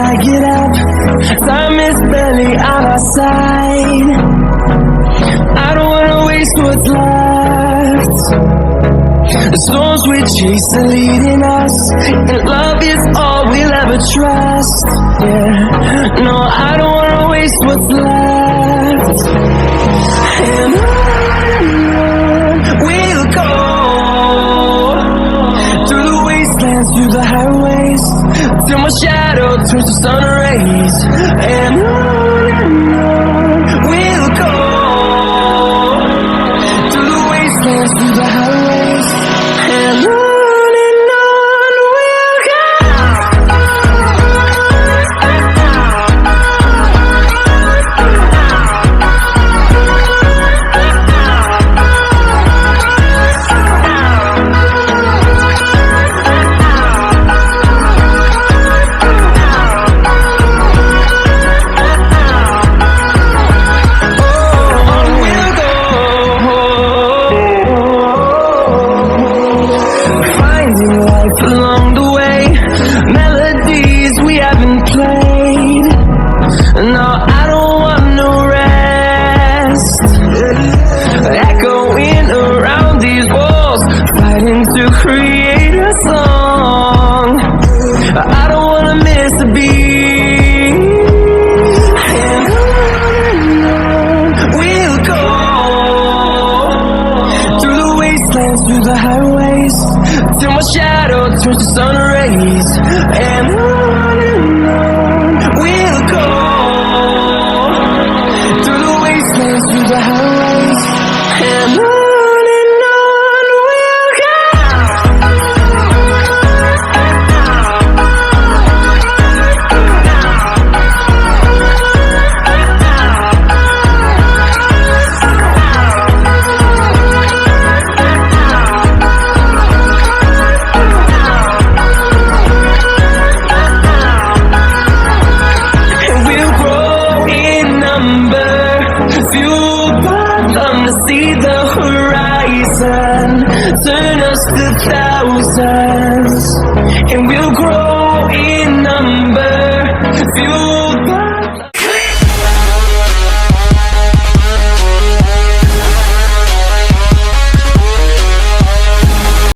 I get up, time is barely on our side. I don't wanna waste what's left. The storms we chase are leading us, and love is all we'll ever trust. Yeah, no, I don't wanna waste what's left. And on we'll go, through the wastelands, through the highways, till my shadow turns to sun rays. And on we'll go, through the wastelands, through the highways, and on we'll go. Along the way, melodies we haven't played. No, I don't want no rest. Echoing around these walls, fighting to create a song. I don't wanna miss a beat. And on we'll go, through the wastelands, through the highways, till my shadow turns to sun rays. And on we'll go, through the wastelands, through the highways, and on we'll go. See the horizon, turn us to thousands, and we'll grow in number, fuel